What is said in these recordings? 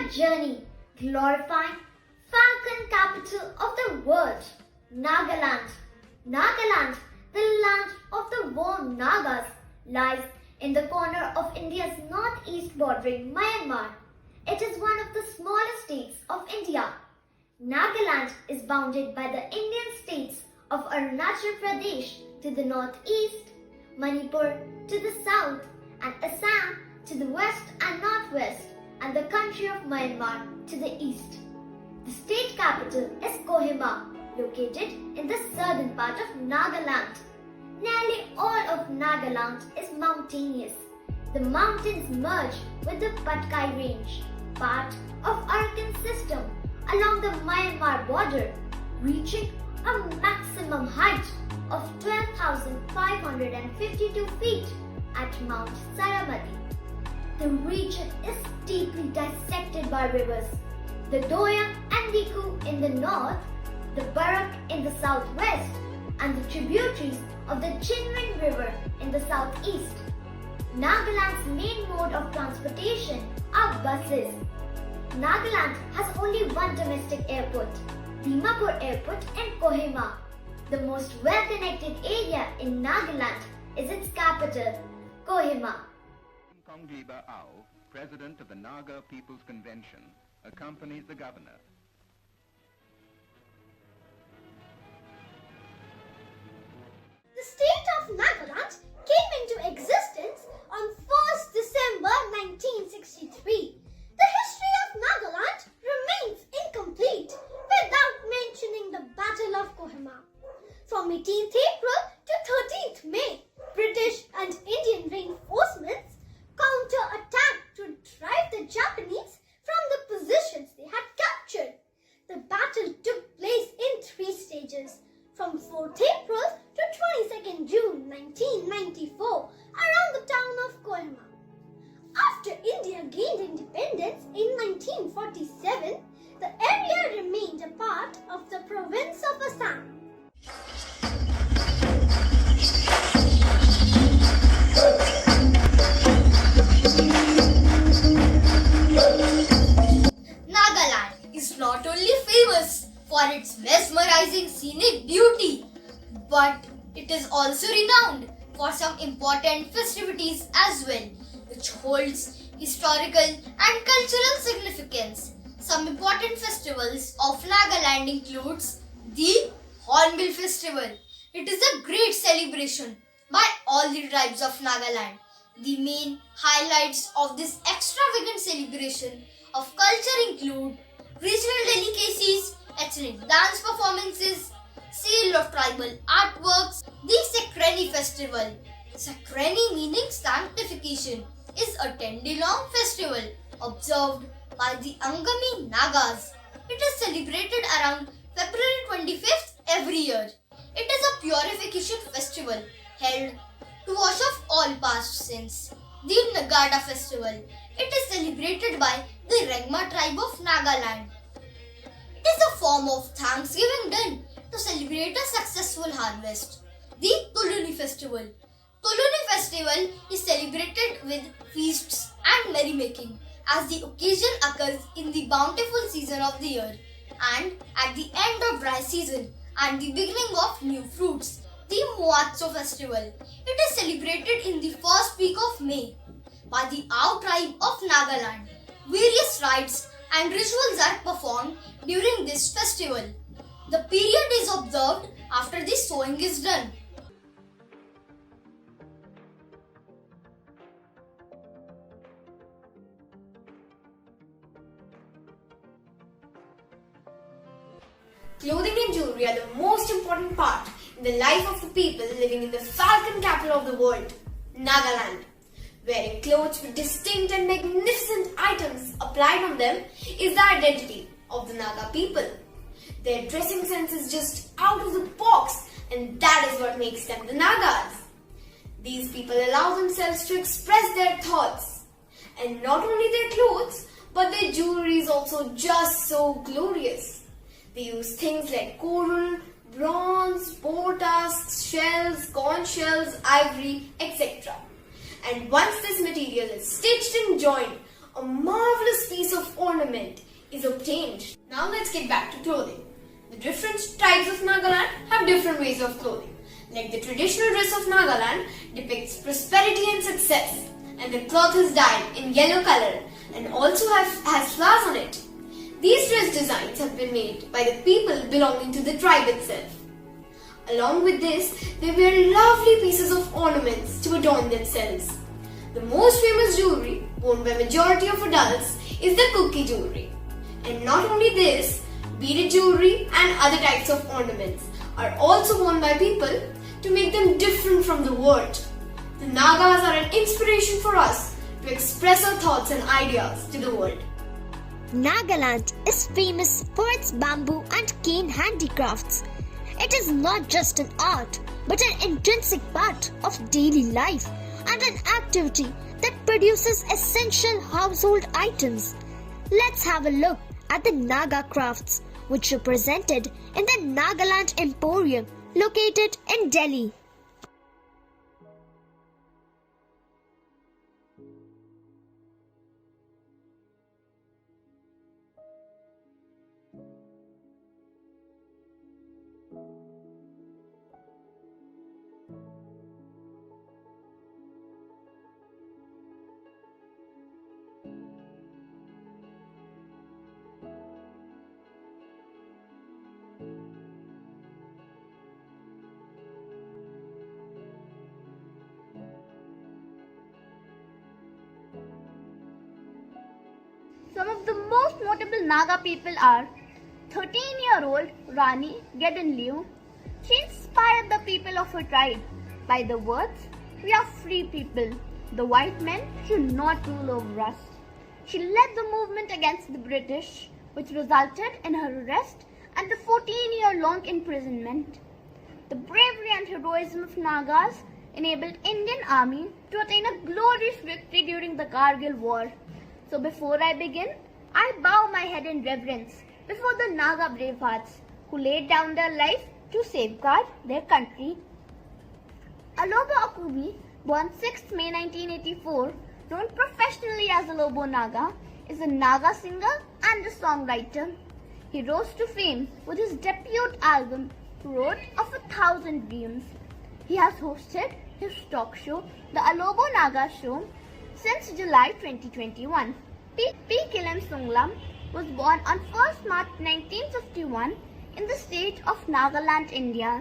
journey, glorifying Falcon capital of the world, Nagaland. Nagaland, the land of the warm Nagas, lies in the corner of India's northeast bordering Myanmar. It is one of the smallest states of India. Nagaland is bounded by the Indian states of Arunachal Pradesh to the northeast, Manipur to the south, and Assam to the west and northwest, and the country of Myanmar to the east. The state capital is Kohima, located in the southern part of Nagaland. Nearly all of Nagaland is mountainous. The mountains merge with the Patkai Range, part of Arakan system, along the Myanmar border, reaching a maximum height of 12,552 feet at Mount Saramati. The region is deeply dissected by rivers, the Doyang and Viku in the north, the Barak in the southwest, and the tributaries of the Chinwin River in the southeast. Nagaland's main mode of transportation are buses. Nagaland has only one domestic airport, Dimapur Airport in Kohima. The most well-connected area in Nagaland is its capital, Kohima. Kongliba Ao, President of the Naga People's Convention, accompanies the governor. The state of Nagaland came into existence on 1st December 1963. The history of Nagaland remains incomplete without mentioning the Battle of Kohima. From 18th April to 13th May, British and Indian reinforcements counter-attacked to drive the Japanese from the positions they had captured. The battle took place in 3 stages, from 4th April to 22nd June 1994, around the town of Kohima. After India gained independence in 1947, the area remained a part of the province of Assam. Nagaland is not only famous for its mesmerizing scenic beauty, but it is also renowned for some important festivities as well, which holds historical and cultural significance. Some important festivals of Nagaland includes the Hornbill Festival. It is a great celebration by all the tribes of Nagaland. The main highlights of this extravagant celebration of culture include regional delicacies, ethnic dance performances, sale of tribal artworks. The Sakrani Festival, Sakrani meaning sanctification, is a 10-day-long festival observed by the Angami Nagas. It is celebrated around February 25th every year. It is a purification festival held to wash off all past sins. The Nagada Festival. It is celebrated by the Regma tribe of Nagaland. It is a form of thanksgiving done to celebrate a successful harvest. The Tuluni Festival. Tuluni Festival is celebrated with feasts and merrymaking as the occasion occurs in the bountiful season of the year and at the end of dry season and the beginning of new fruits. The Muatso Festival. It is celebrated in the first week of May by the Ao tribe of Nagaland. Various rites and rituals are performed during this festival. The period is observed after the sowing is done. Clothing and jewelry are the most important part in the life of the people living in the Falcon capital of the world, Nagaland. Wearing clothes with distinct and magnificent items applied on them is the identity of the Naga people. Their dressing sense is just out of the box, and that is what makes them the Nagas. These people allow themselves to express their thoughts. And not only their clothes, but their jewelry is also just so glorious. They use things like coral, bronze, boar tusks, shells, conch shells, ivory, etc. And once this material is stitched and joined, a marvelous piece piece of ornament is obtained. Now let's get back to clothing. The different tribes of Nagaland have different ways of clothing. Like the traditional dress of Nagaland depicts prosperity and success, and the cloth is dyed in yellow color and also has flowers on it. These dress designs have been made by the people belonging to the tribe itself. Along with this, they wear lovely pieces of ornaments to adorn themselves. The most famous jewelry worn by majority of adults is the cookie jewelry. And not only this, beaded jewelry and other types of ornaments are also worn by people to make them different from the world. The Nagas are an inspiration for us to express our thoughts and ideas to the world. Nagaland is famous for its bamboo and cane handicrafts. It is not just an art, but an intrinsic part of daily life and an activity that produces essential household items. Let's have a look at the Naga crafts, which are presented in the Nagaland Emporium located in Delhi. Some of the most notable Naga people are 13-year-old Rani Gedonliu. She inspired the people of her tribe by the words, "We are free people. The white men should not rule over us." She led the movement against the British, which resulted in her arrest and the 14-year-long imprisonment. The bravery and heroism of Nagas enabled Indian Army to attain a glorious victory during the Kargil War. So before I begin, I bow my head in reverence before the Naga bravehearts who laid down their life to safeguard their country. Alobo Akubi, born 6th May 1984, known professionally as Alobo Naga, is a Naga singer and a songwriter. He rose to fame with his debut album, Road of 1,000 Dreams. He has hosted his talk show, The Alobo Naga Show, since July 2021. P. Kilam Sunglam was born on 1st March 1951 in the state of Nagaland, India.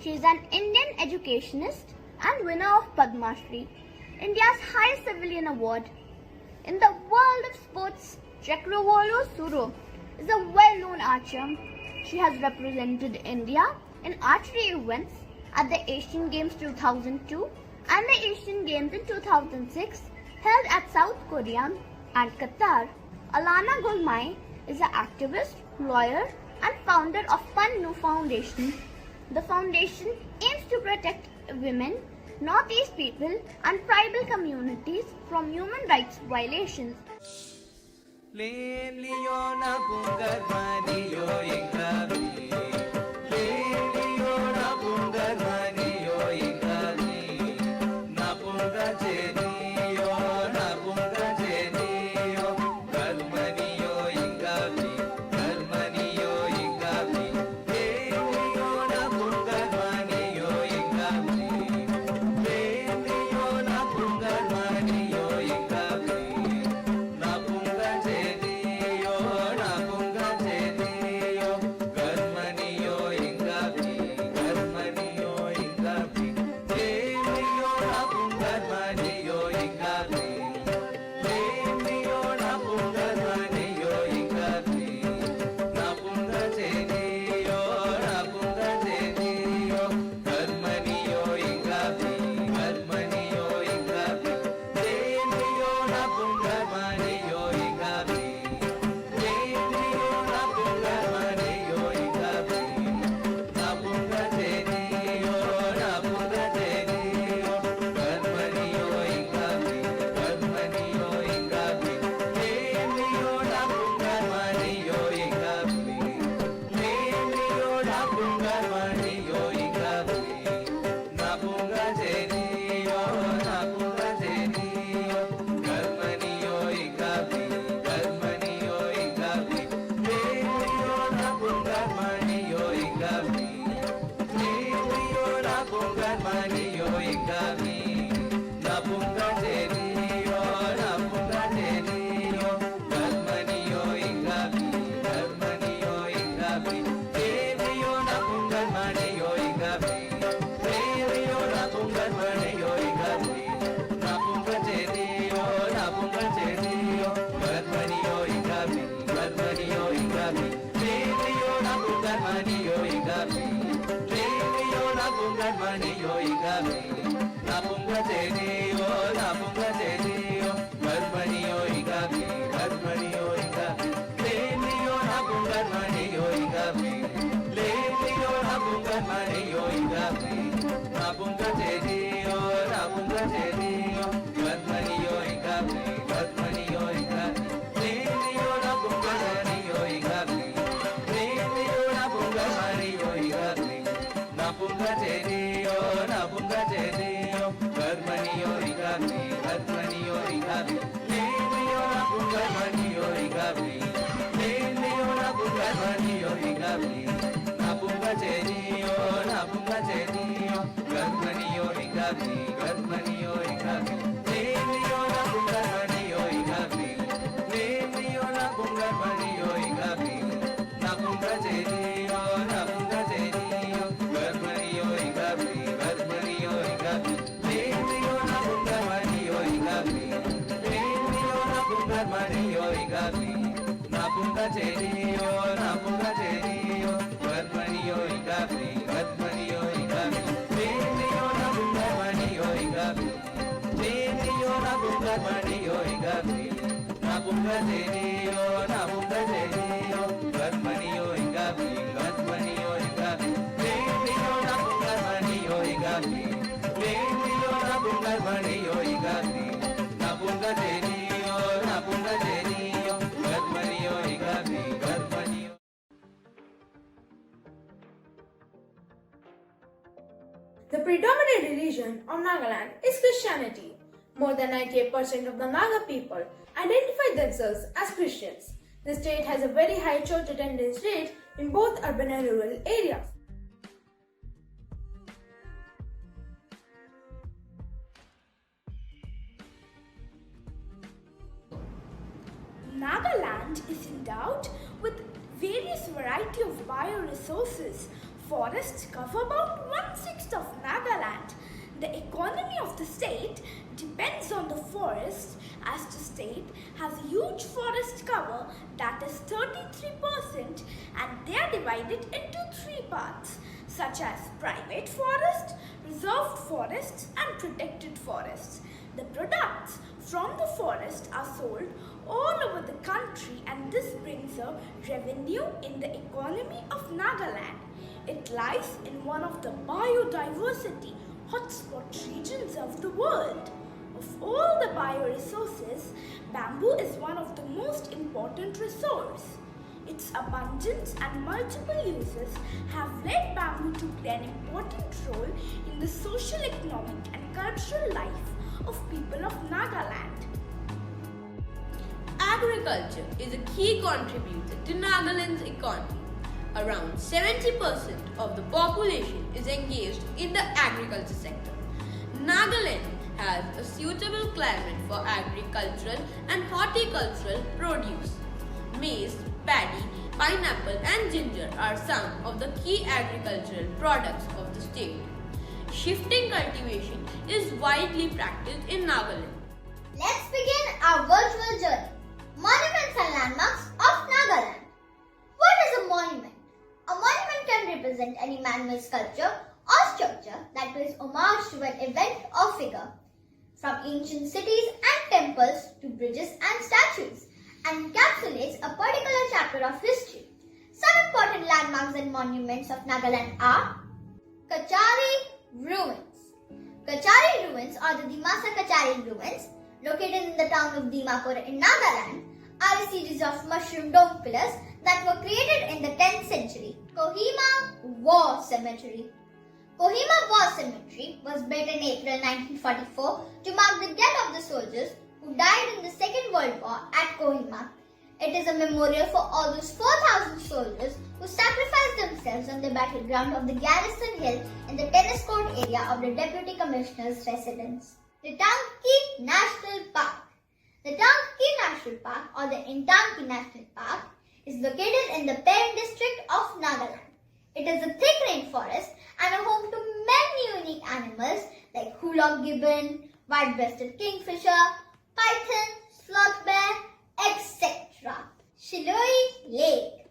She is an Indian educationist and winner of Padma Shri, India's highest civilian award. In the world of sports, Chakravolu Suro is a well-known archer. She has represented India in archery events at the Asian Games 2002 and the Asian Games in 2006 held at South Korea and Qatar. Alana Gulmai is an activist, lawyer and founder of Fun New Foundation. The foundation aims to protect women, Northeast people and tribal communities from human rights violations. karmani yoigami napunga chediyo karmani yoigami leniyo napunga karmani yoigami leniyo napunga karmani yoigami napunga chediyo karmani yoigami leniyo napunga karmani yoigami leniyo napunga karmani yoigami napunga chediyo karmani yoigami leniyo napunga karmani yoigami leniyo napunga karmani yoigami napunga chediyo karmani yoigami leniyo napunga karmani yoigami leniyo napunga karmani yoigami napunga chediyo karmani yoigami leniyo napunga karmani yoigami leniyo napunga karmani yoigami napunga chediyo karmani yoigami leniyo napunga karmani yoigami leniyo napunga karmani yoigami napunga chediyo karmani yoigami leniyo napunga karmani yoigami leniyo napunga karmani yoigami napunga chediyo karmani yoigami The predominant religion of Nagaland is Christianity. More than 98% of the Naga people identify themselves as Christians. The state has a very high church attendance rate in both urban and rural areas. Nagaland is endowed with various variety of bioresources. Forests cover about 1/6 of Nagaland. The economy of the state depends on the forests, as the state has huge forest cover, that is 33%, and they are divided into 3 parts, such as private forest, reserved forests and protected forests. The products from the forest are sold all over the country, and this brings a revenue in the economy of Nagaland. It lies in one of the biodiversity hotspot regions of the world. Of all the bioresources, bamboo is one of the most important resource. Its abundance and multiple uses have led bamboo to play an important role in the social, economic and cultural life of people of Nagaland. Agriculture is a key contributor to Nagaland's economy. Around 70% of the population is engaged in the agriculture sector. Nagaland has a suitable climate for agricultural and horticultural produce. Maize, paddy, pineapple and ginger are some of the key agricultural products of the state. Shifting cultivation is widely practiced in Nagaland. Let's begin our virtual journey. Monuments and landmarks of Nagaland. What is a monument? A monument can represent any man-made sculpture or structure that pays homage to an event or figure. From ancient cities and temples to bridges and statues, and encapsulates a particular chapter of history. Some important landmarks and monuments of Nagaland are Kachari Ruins. Kachari Ruins, or the Dimasa Kachari Ruins, located in the town of Dimapur in Nagaland, are a series of mushroom dome pillars that were created in the 10th century. Kohima War Cemetery. Kohima War Cemetery was built in April 1944 to mark the death of the soldiers who died in the Second World War at Kohima. It is a memorial for all those 4,000 soldiers who sacrificed themselves on the battleground of the Garrison Hill in the tennis court area of the Deputy Commissioner's residence. The Tanki National Park. The Tanki National Park, or the Intanki National Park, is located in the Pern district of Nagaland. It is a thick rainforest and a home to many unique animals like Hulog gibbon, white-breasted kingfisher, python, sloth bear, etc. Shiloi Lake.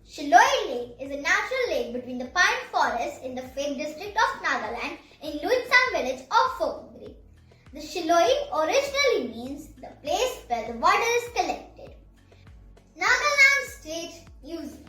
Shiloi Lake is a natural lake between the pine forest forest in the Phek district of Nagaland in Luitsang village of Phokungri. The Shiloi originally means the place where the water is collected. Nagaland State Museum.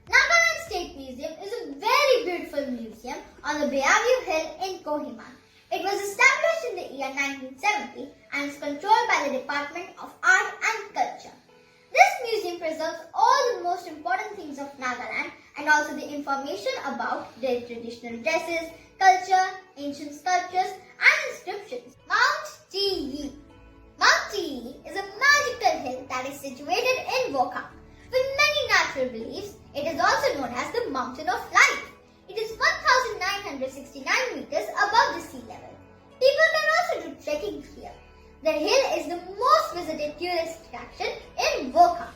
Nagaland State Museum is a very beautiful museum on the Bayaview Hill in Kohima. It was established in the year 1970 and is controlled by the Department of Art and Culture. This museum preserves all the most important things of Nagaland and also the information about their traditional dresses, culture, ancient sculptures and inscriptions. Mount Ti. Mount Ti is a magical hill that is situated in Wokha. With many natural beliefs, it is also known as the Mountain of Light. It is 1,969 meters above the sea level. People can also do trekking here. The hill is the most visited tourist attraction in Wokha.